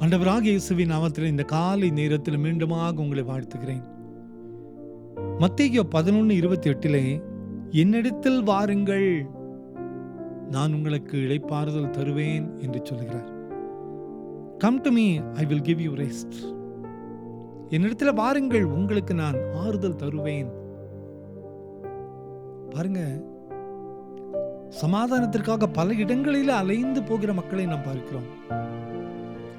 ஆண்டவராகிய இயேசுவின் நாமத்தில் இந்த காலை நேரத்தில் மீண்டுமாக உங்களை வாழ்த்துகிறேன். மத்தேயு 11:28 என்னிடத்தில் வாருங்கள், நான் உங்களுக்கு இளைப்பாறுதல் தருவேன் என்று சொல்கிறார். Come to me, I will give you rest. என்னிடத்தில் வாருங்கள், உங்களுக்கு நான் ஆறுதல் தருவேன். பாருங்க, சமாதானத்திற்காக பல இடங்களில் அலைந்து போகிற மக்களை நாம் பார்க்கிறோம்.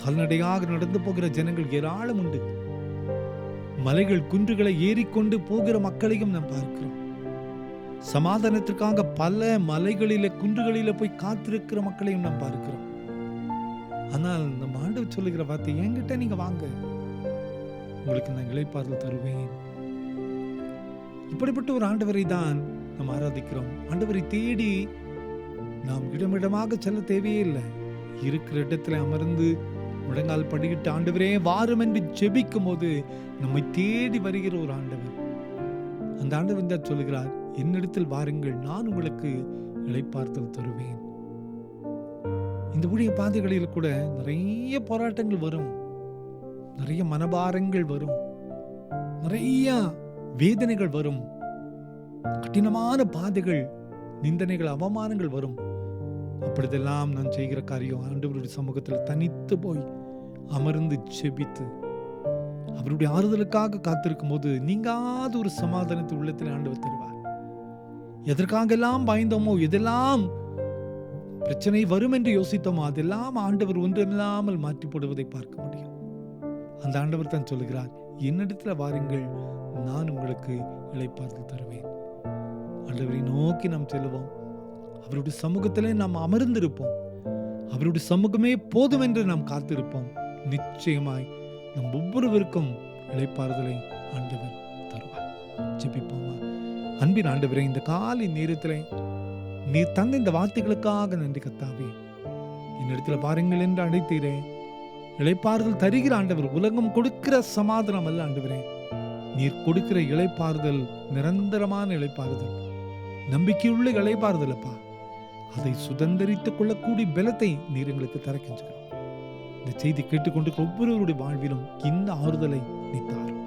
கால்நடையாக நடந்து போகிற ஜனங்கள் ஏராளம் உண்டு. மலைகள் குன்றுகளை ஏறிக்கொண்டு போகிற மக்களையும் நாம் பார்க்கிறோம். சமாதானத்திற்காக பல மலைகளில குன்றுகளில போய் காத்திருக்கிற மக்களையும் நாம் பார்க்கிறோம். ஆனால் நம்ம ஆண்டவர் சொல்லுகிற வார்த்தை, என்கிட்ட நீங்க வாங்க, உங்களுக்கு நான் இளைப்பாறுதல் தருவேன். இப்படிப்பட்ட ஒரு ஆண்டவரை தான் நாம் ஆராதிக்கிறோம். ஆண்டவரை தேடி நாம் இடமிடமாக செல்ல தேவையே இல்லை. இருக்கிற இடத்துல அமர்ந்து முழங்கால் படிக்கிட்டு ஆண்டவரே வாரும் என்று ஜெபிக்கும் போது நம்மை தேடி வருகிற ஒரு ஆண்டவர். அந்த ஆண்டவர் தான் சொல்லுகிறார், என்னிடத்தில் வாருங்கள், நான் உங்களுக்கு இளைப்பாறுதல் தருவேன். இந்த ஊழிய பாதைகளில் கூட நிறைய போராட்டங்கள் வரும், நிறைய மனபாரங்கள் வரும், நிறைய வேதனைகள் வரும், கடினமான பாதைகள், நிந்தனைகள், அவமானங்கள் வரும். அப்படிதெல்லாம் நான் செய்கிற காரியம் ஆண்டவருடைய சமூகத்தில் தனித்து போய் அமர்ந்து ஜெபித்து அவருடைய ஆறுதலுக்காக காத்திருக்கும் போது நீங்காத ஒரு சமாதானத்தை உள்ளத்தில் ஆண்டவர் தருவார். எதற்காக எல்லாம் பயந்தோமோ, எதெல்லாம் பிரச்சனை வரும் என்று யோசித்தோமோ, அதெல்லாம் ஆண்டவர் ஒன்றில்லாமல் மாற்றி போடுவதை பார்க்க முடியும். அந்த ஆண்டவர் தான் சொல்லுகிறார், என்னிடத்தில் வாருங்கள், நான் உங்களுக்கு இளைப்பாறுதல் தருவேன். ஆண்டவரை நோக்கி நாம் செல்லுவோம். அவருடைய சமூகத்திலே நாம் அமர்ந்திருப்போம். அவருடைய சமூகமே போதும் என்று நாம் காத்திருப்போம். நிச்சயமாய் நம் ஒவ்வொருவருக்கும் இளைப்பாறுதலை ஆண்டவர் தருவார். ஜெபிப்போமா. அன்பின் ஆண்டவரே, இந்த காலை நேரத்திலே நீர் தந்த இந்த வார்த்தைகளுக்காக நன்றி கர்த்தாவே. என்னிடத்துல பாருங்கள் என்று அழைத்தீரே. இளைப்பாறுதல் தருகிற ஆண்டவர், உலகம் கொடுக்கிற சமாதானம் அல்ல ஆண்டவரே, நீர் கொடுக்கிற இளைப்பாறுதல் நிரந்தரமான இளைப்பாறுதல், நம்பிக்கையுள்ள இளைப்பாறுதல் அப்பா. அதை சுதந்திரித்துக் கொள்ளக்கூடிய பலத்தை நீர் எங்களுக்கு தரக்கின்றோம். இந்த செய்தி கேட்டுக்கொண்டு ஒவ்வொருவருடைய வாழ்விலும் இந்த ஆறுதலை நீ தாரும்.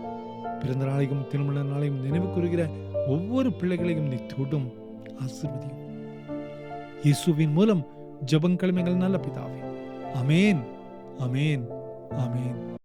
பிறந்த நாளையும் திருமண நாளையும் நினைவு கூறுகிற ஒவ்வொரு பிள்ளைகளையும் நீ தொடும் ஆசீர்வதியும். இயேசுவின் மூலம் ஜெபம் கேளுங்கள் நல்ல பிதாவே. ஆமென், ஆமென், ஆமென்.